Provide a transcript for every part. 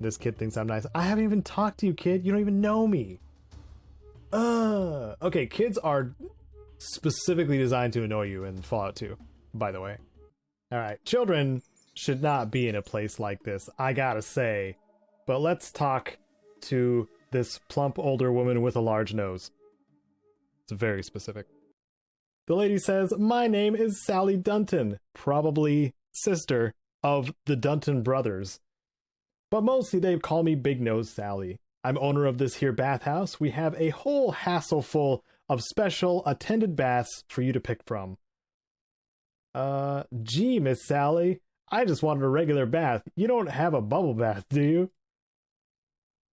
This kid thinks I'm nice. I haven't even talked to you, kid. You don't even know me. Okay, kids are specifically designed to annoy you in Fallout 2, by the way. Alright, children should not be in a place like this, I gotta say. But let's talk to this plump older woman with a large nose. It's very specific. The lady says, my name is Sally Dunton, probably sister of the Dunton brothers. But mostly they call me Big Nose Sally. I'm owner of this here bathhouse. We have a whole hassle full of special attended baths for you to pick from. Gee, Miss Sally, I just wanted a regular bath. You don't have a bubble bath, do you?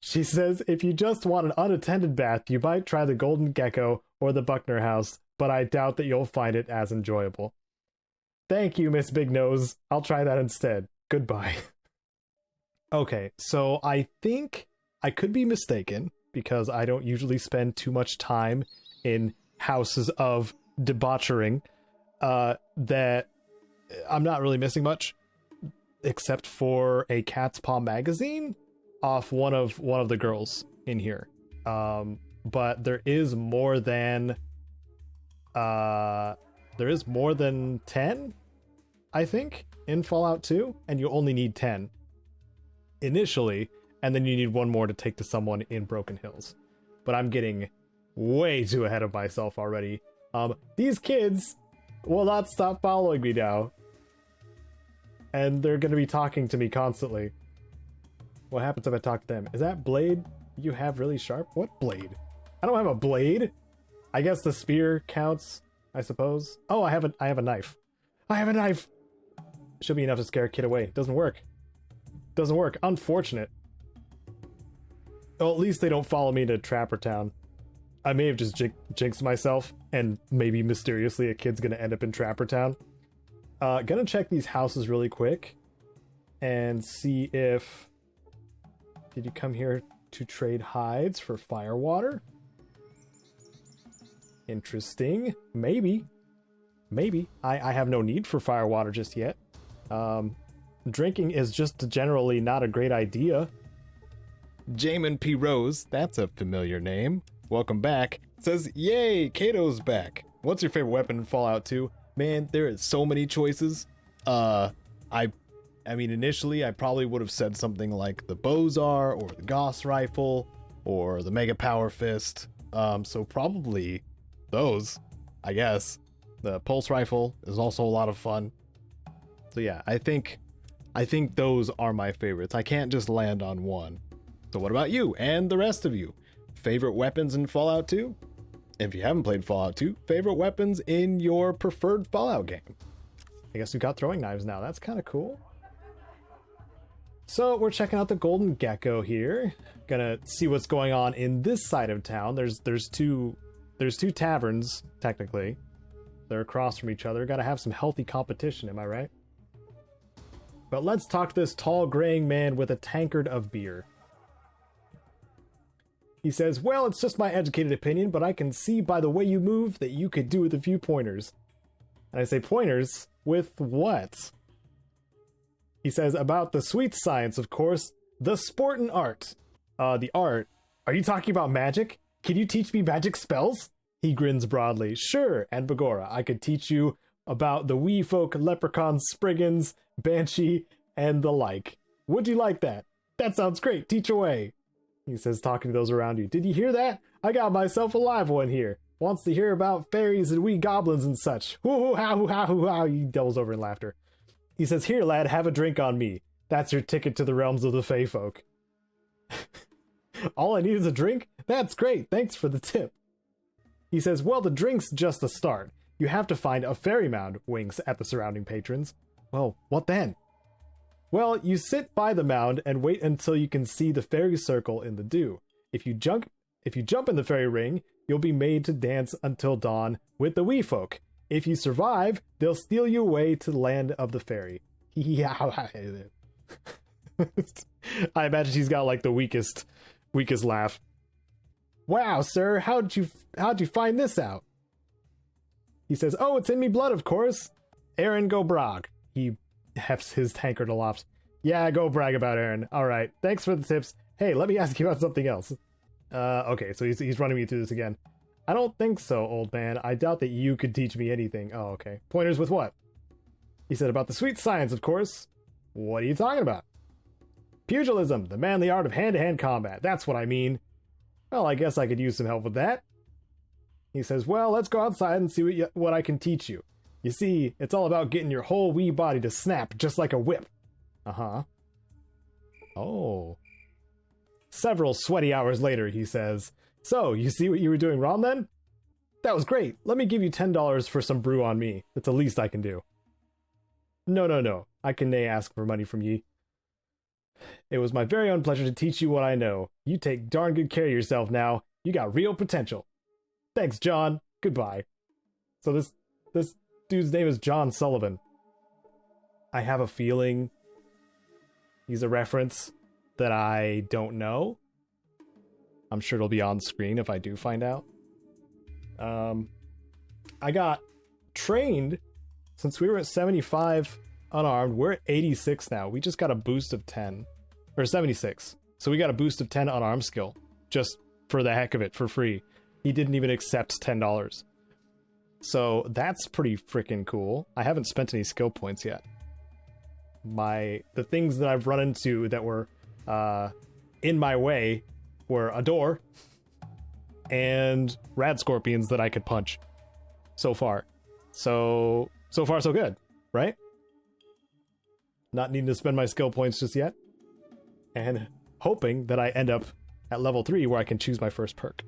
She says, if you just want an unattended bath, you might try the Golden Gecko or the Buckner House, but I doubt that you'll find it as enjoyable. Thank you, Miss Big Nose. I'll try that instead. Goodbye. Okay, so I think I could be mistaken, because I don't usually spend too much time in houses of debauchering, that I'm not really missing much, except for a Cat's Paw magazine off one of the girls in here. But there is more than 10, I think, in Fallout 2, and you only need 10 initially, and then you need one more to take to someone in Broken Hills. But I'm getting way too ahead of myself already. These kids will not stop following me now, and they're gonna be talking to me constantly. What happens if I talk to them? Is that blade you have really sharp? What blade? I don't have a blade. I guess the spear counts, I suppose. Oh, I have a knife. I have a knife. Should be enough to scare a kid away. Doesn't work. Doesn't work. Unfortunate. Well, at least they don't follow me to Trapper Town. I may have just jinxed myself, and maybe mysteriously a kid's gonna end up in Trapper Town. Gonna check these houses really quick and see if... Did you come here to trade hides for firewater? Interesting. Maybe. Maybe. I have no need for firewater just yet. Drinking is just generally not a great idea. Jamin P. Rose, that's a familiar name. Welcome back. Says, yay, Caedo's back. What's your favorite weapon in Fallout 2? Man, there is so many choices. I mean, initially, I probably would have said something like the Bozar, or the Gauss rifle, or the Mega Power Fist. So probably those, I guess. The Pulse rifle is also a lot of fun. So yeah, I think those are my favorites. I can't just land on one. So what about you and the rest of you? Favorite weapons in Fallout 2? If you haven't played Fallout 2, favorite weapons in your preferred Fallout game? I guess we've got throwing knives now. That's kind of cool. So we're checking out the Golden Gecko here. Gonna see what's going on in this side of town. There's two taverns, technically. They're across from each other. Gotta have some healthy competition, am I right? But let's talk to this tall graying man with a tankard of beer. He says, well, it's just my educated opinion, but I can see by the way you move that you could do with a few pointers. And I say, pointers? With what? He says, about the sweet science, of course. The sport and art. The art? Are you talking about magic? Can you teach me magic spells? He grins broadly. Sure, and Bagora, I could teach you about the wee folk, leprechauns, spriggans, banshee, and the like. Would you like that? That sounds great. Teach away. He says, talking to those around you. Did you hear that? I got myself a live one here. Wants to hear about fairies and wee goblins and such. Hoo ha hoo ha hoo ha. He doubles over in laughter. He says, here, lad, have a drink on me. That's your ticket to the realms of the Fey folk. All I need is a drink? That's great. Thanks for the tip. He says, well, the drink's just the start. You have to find a fairy mound, winks at the surrounding patrons. Well, what then? Well, you sit by the mound and wait until you can see the fairy circle in the dew. If you jump in the fairy ring, you'll be made to dance until dawn with the wee folk. If you survive, they'll steal you away to the land of the fairy. I imagine he's got like the weakest laugh. Wow, sir, how'd you find this out? He says, oh, it's in me blood, of course. Aaron go brag. He hefts his tankard aloft. Yeah, go brag about Aaron. All right, thanks for the tips. Hey, let me ask you about something else. Okay, so he's running me through this again. I don't think so, old man. I doubt that you could teach me anything. Oh, okay. Pointers with what? He said about the sweet science, of course. What are you talking about? Pugilism, the manly art of hand-to-hand combat. That's what I mean. Well, I guess I could use some help with that. He says, well, let's go outside and see what I can teach you. You see, it's all about getting your whole wee body to snap just like a whip. Uh-huh. Oh. Several sweaty hours later, he says, so, you see what you were doing wrong then? That was great. Let me give you $10 for some brew on me. That's the least I can do. No. I can nae ask for money from ye. It was my very own pleasure to teach you what I know. You take darn good care of yourself now. You got real potential. Thanks, John. Goodbye. So this dude's name is John Sullivan. I have a feeling he's a reference that I don't know. I'm sure it'll be on screen if I do find out. I got trained since we were at 75 unarmed. We're at 86 now. We just got a boost of 10. Or 76. So we got a boost of 10 unarmed skill. Just for the heck of it, for free. He didn't even accept $10. So that's pretty freaking cool. I haven't spent any skill points yet. The things that I've run into that were in my way were a door and rad scorpions that I could punch so far. So far so good, right? Not needing to spend my skill points just yet. And hoping that I end up at level 3 where I can choose my first perk.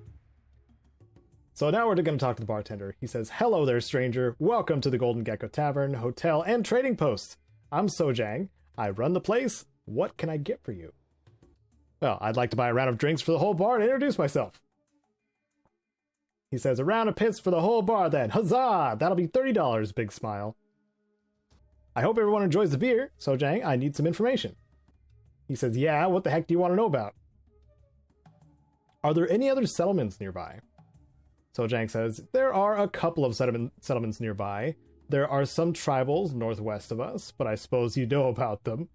So now we're going to talk to the bartender. He says, hello there, stranger. Welcome to the Golden Gecko Tavern, Hotel, and Trading Post. I'm Sojang. I run the place. What can I get for you? Well, I'd like to buy a round of drinks for the whole bar and introduce myself. He says, a round of piss for the whole bar then. Huzzah! That'll be $30, big smile. I hope everyone enjoys the beer. Sojang, I need some information. He says, yeah, what the heck do you want to know about? Are there any other settlements nearby? Sojang says, there are a couple of settlements nearby. There are some tribals northwest of us, but I suppose you know about them.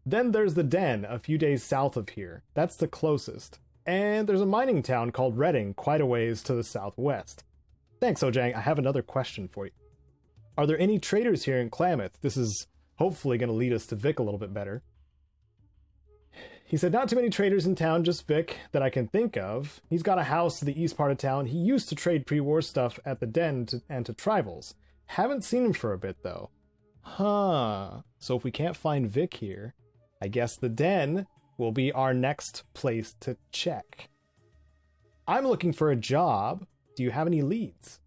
Then there's the Den, a few days south of here. That's the closest. And there's a mining town called Reading, quite a ways to the southwest. Thanks, Sojang. I have another question for you. Are there any traders here in Klamath? This is hopefully going to lead us to Vic a little bit better. He said, not too many traders in town, just Vic that I can think of. He's got a house to the east part of town. He used to trade pre-war stuff at the Den and to tribals. Haven't seen him for a bit, though. Huh. So if we can't find Vic here, I guess the Den will be our next place to check. I'm looking for a job. Do you have any leads?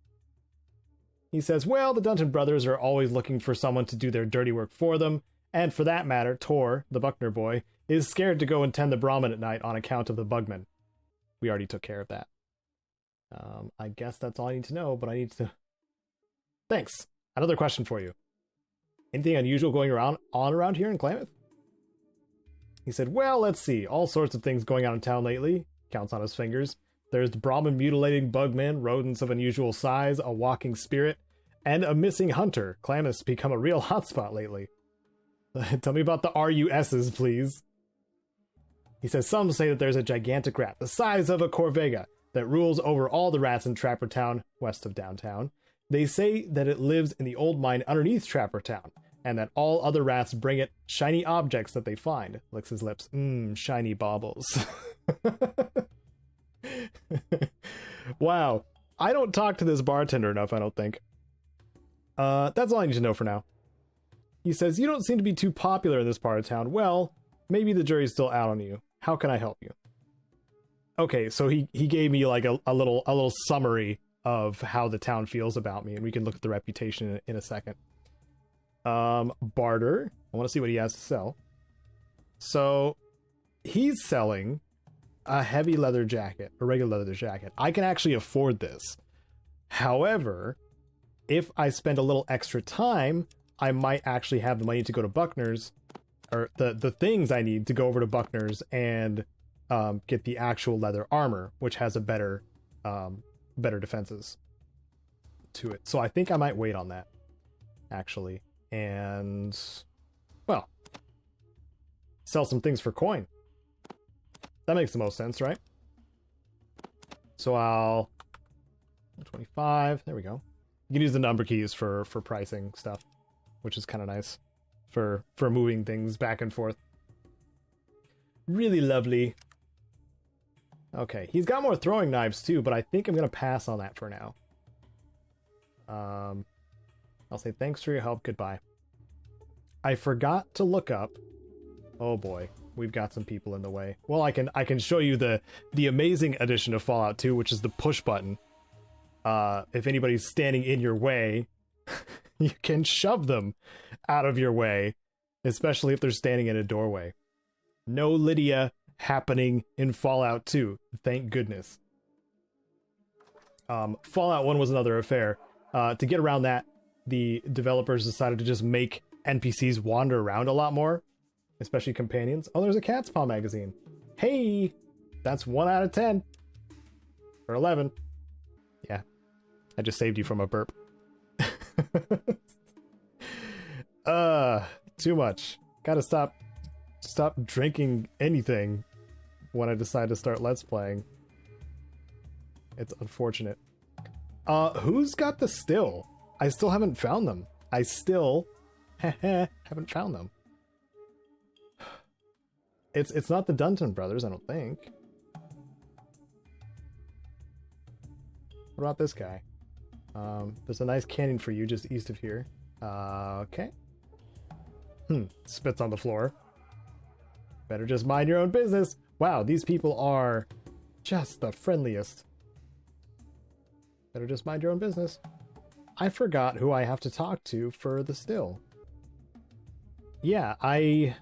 He says, well, the Dunton brothers are always looking for someone to do their dirty work for them. And for that matter, Tor, the Buckner boy, is scared to go and tend the Brahmin at night on account of the Bugman. We already took care of that. I guess that's all I need to know, but I need to... Thanks. Another question for you. Anything unusual going around here in Klamath? He said, well, let's see. All sorts of things going on in town lately. Counts on his fingers. There's the Brahmin mutilating bugmen, rodents of unusual size, a walking spirit, and a missing hunter. Klamath's become a real hotspot lately. Tell me about the RUSs, please. He says, some say that there's a gigantic rat, the size of a Corvega, that rules over all the rats in Trapper Town, west of downtown. They say that it lives in the old mine underneath Trapper Town, and that all other rats bring it shiny objects that they find. Licks his lips. Shiny baubles. Wow. I don't talk to this bartender enough, I don't think. That's all I need to know for now. He says, you don't seem to be too popular in this part of town. Well, maybe the jury's still out on you. How can I help you? Okay, so he gave me like a little summary of how the town feels about me, and we can look at the reputation in a second. Barter. I want to see what he has to sell. So he's selling a heavy leather jacket, a regular leather jacket. I can actually afford this. However, if I spend a little extra time, I might actually have the money to go to Buckner's, or the things I need to go over to Buckner's and get the actual leather armor, which has a better defenses to it. So I think I might wait on that, actually. And, well, sell some things for coin. That makes the most sense, right? So I'll 25. There we go. You can use the number keys for pricing stuff, which is kind of nice for moving things back and forth. Really lovely. Okay, he's got more throwing knives too, but I think I'm gonna pass on that for now. I'll say thanks for your help. Goodbye. I forgot to look up. Oh boy, we've got some people in the way. Well, I can show you the amazing addition of Fallout 2, which is the push button. If anybody's standing in your way, you can shove them out of your way, especially if they're standing in a doorway. No Lydia happening in Fallout 2. Thank goodness. Fallout 1 was another affair. To get around that, the developers decided to just make NPCs wander around a lot more, especially companions. Oh, there's a Cat's Paw magazine. Hey, that's 1 out of 10. Or 11. Yeah, I just saved you from a burp. Too much. Gotta stop drinking anything when I decide to start Let's Playing. It's unfortunate. Who's got the still? I still haven't found them. I still haven't found them. It's not the Dunton brothers, I don't think. What about this guy? There's a nice canyon for you just east of here. Okay. Spits on the floor. Better just mind your own business. Wow, these people are just the friendliest. Better just mind your own business. I forgot who I have to talk to for the still. Yeah, I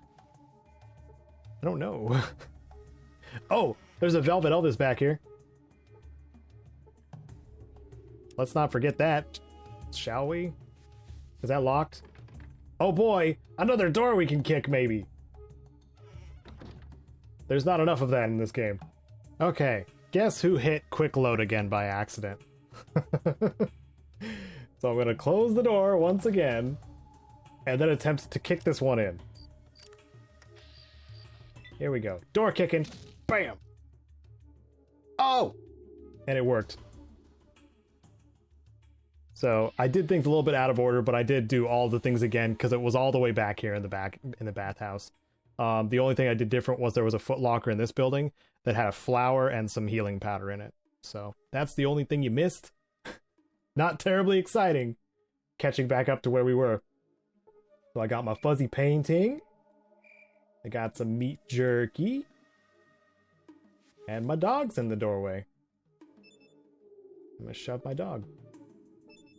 don't know. Oh, there's a Velvet Elvis back here. Let's not forget that, shall we? Is that locked? Oh boy, another door we can kick maybe. There's not enough of that in this game. Okay, guess who hit quick load again by accident? So I'm gonna close the door once again, and then attempt to kick this one in. Here we go. Door kicking. Bam! Oh! And it worked. So I did things a little bit out of order, but I did do all the things again because it was all the way back here in the bathhouse. The only thing I did different was there was a Foot Locker in this building that had a flower and some healing powder in it. So that's the only thing you missed. Not terribly exciting. Catching back up to where we were. So I got my fuzzy painting. I got some meat jerky. And my dog's in the doorway. I'm gonna shove my dog.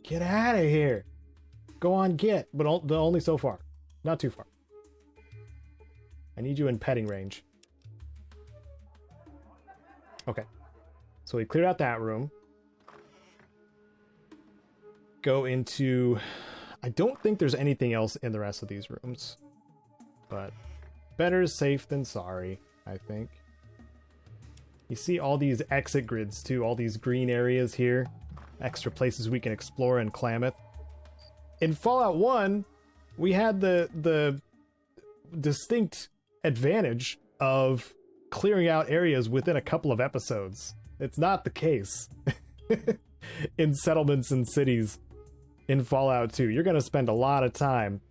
Get out of here. Go on, get. But only so far. Not too far. I need you in petting range. Okay. So we cleared out that room. Go into... I don't think there's anything else in the rest of these rooms. But better safe than sorry, I think. You see all these exit grids too. All these green areas here. Extra places we can explore in Klamath. In Fallout 1, we had the distinct advantage of clearing out areas within a couple of episodes. It's not the case in settlements and cities in Fallout 2. You're going to spend a lot of time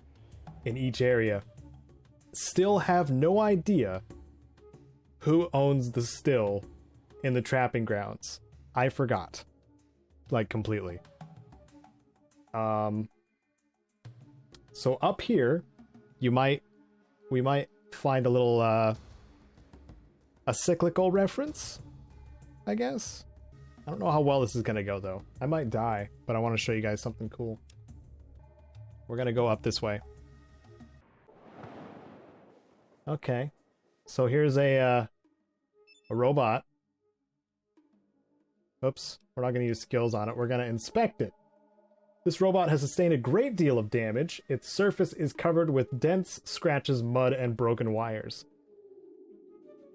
in each area. Still have no idea who owns the still in the trapping grounds. I forgot. Like, completely. So up here, we might find a little, a cyclical reference, I guess. I don't know how well this is gonna go, though. I might die, but I want to show you guys something cool. We're gonna go up this way. Okay. So here's a robot. Oops, we're not going to use skills on it. We're going to inspect it. This robot has sustained a great deal of damage. Its surface is covered with dents, scratches, mud, and broken wires.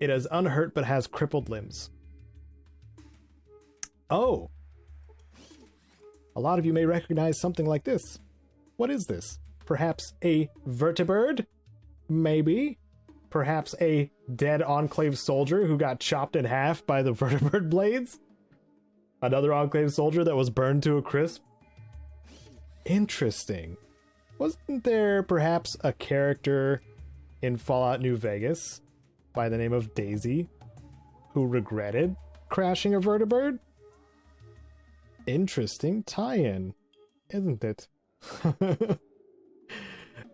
It is unhurt but has crippled limbs. Oh! A lot of you may recognize something like this. What is this? Perhaps a vertibird? Maybe? perhaps a dead Enclave soldier who got chopped in half by the vertebrate blades? Another Enclave soldier that was burned to a crisp? Interesting. Wasn't there perhaps a character in Fallout New Vegas by the name of Daisy who regretted crashing a vertibird? Interesting tie-in, isn't it?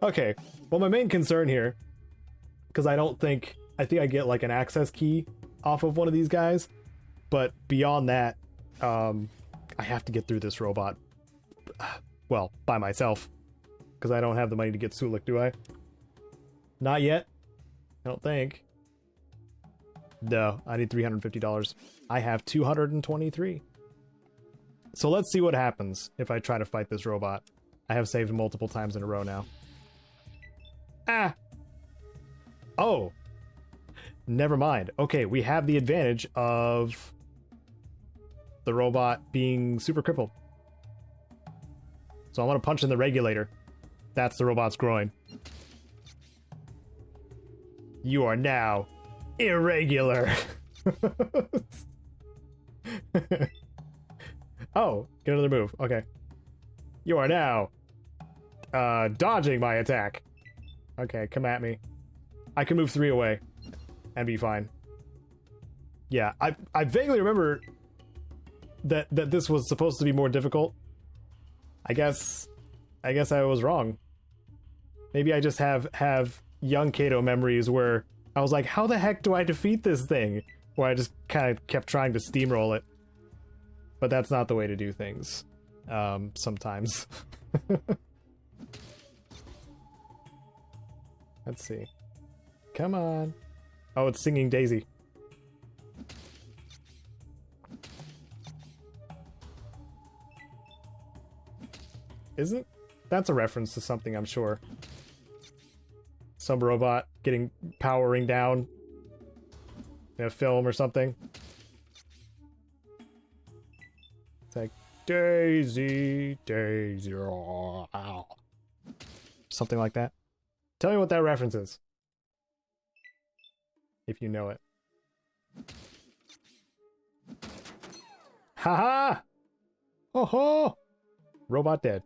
Okay, well, my main concern here, because I think I get like an access key off of one of these guys, but beyond that, I have to get through this robot, well, by myself, because I don't have the money to get Sulik, do I? Not yet. I don't think. No, I need $350. I have $223. So let's see what happens if I try to fight this robot. I have saved multiple times in a row now. Ah! Oh! Never mind. Okay, we have the advantage of the robot being super crippled. So I want to punch in the regulator. That's the robot's groin. You are now irregular. Oh, get another move. Okay. You are now dodging my attack. Okay, come at me. I can move 3 away and be fine. Yeah, I vaguely remember that this was supposed to be more difficult. I guess I was wrong. Maybe I just have young Caedo memories where I was like, how the heck do I defeat this thing? Where I just kind of kept trying to steamroll it. But that's not the way to do things. Sometimes. Let's see. Come on. Oh, it's singing Daisy. Isn't? That's a reference to something, I'm sure. Some robot powering down in a film or something. It's like, Daisy, Daisy, oh, ow. Something like that. Tell me what that reference is. If you know it. Haha! Oh ho! Robot dead.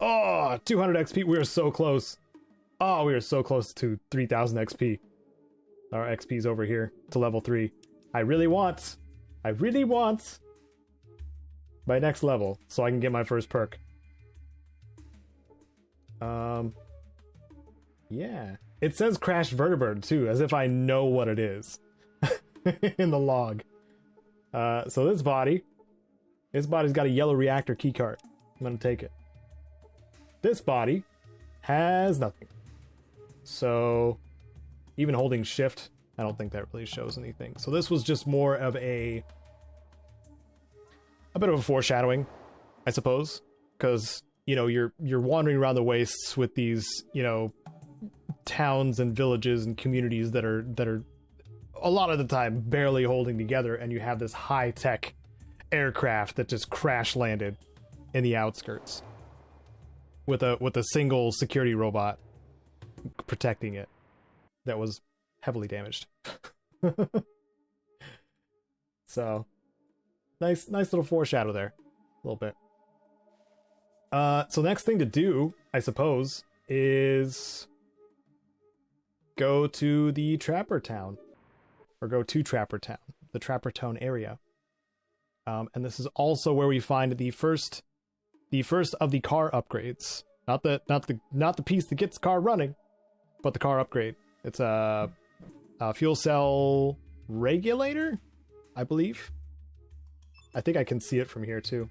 Oh, 200 XP. We are so close. Oh, we are so close to 3000 XP. Our XP's over here to level 3. I really want my next level so I can get my first perk. Yeah. It says crashed vertibird too, as if I know what it is in the log. So this body's got a yellow reactor keycard. I'm gonna take it. This body has nothing. So even holding shift, I don't think that really shows anything. So this was just more of a bit of a foreshadowing, I suppose, because you know you're wandering around the wastes with these, you know, towns and villages and communities that are a lot of the time barely holding together, and you have this high-tech aircraft that just crash landed in the outskirts with a single security robot protecting it that was heavily damaged. So nice little foreshadow there, a little bit. So next thing to do, I suppose, is go to the Trapper Town, or go to Trapper Town, the Trapper Town area. And this is also where we find the first of the car upgrades. Not the piece that gets the car running, but the car upgrade. It's a fuel cell regulator, I believe. I think I can see it from here too.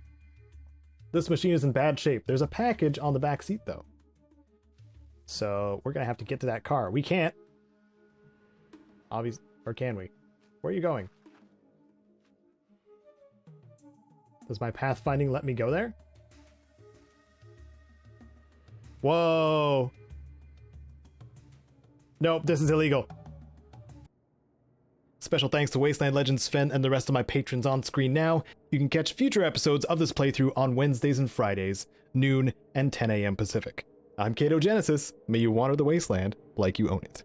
This machine is in bad shape. There's a package on the back seat though. So we're gonna have to get to that car. We can't. Obviously, or can we? Where are you going? Does my pathfinding let me go there? Whoa. Nope, this is illegal. Special thanks to Wasteland Legends Sven and the rest of my patrons on screen now. You can catch future episodes of this playthrough on Wednesdays and Fridays, noon and 10 a.m. Pacific. I'm Caedo Genesis. May you wander the wasteland like you own it.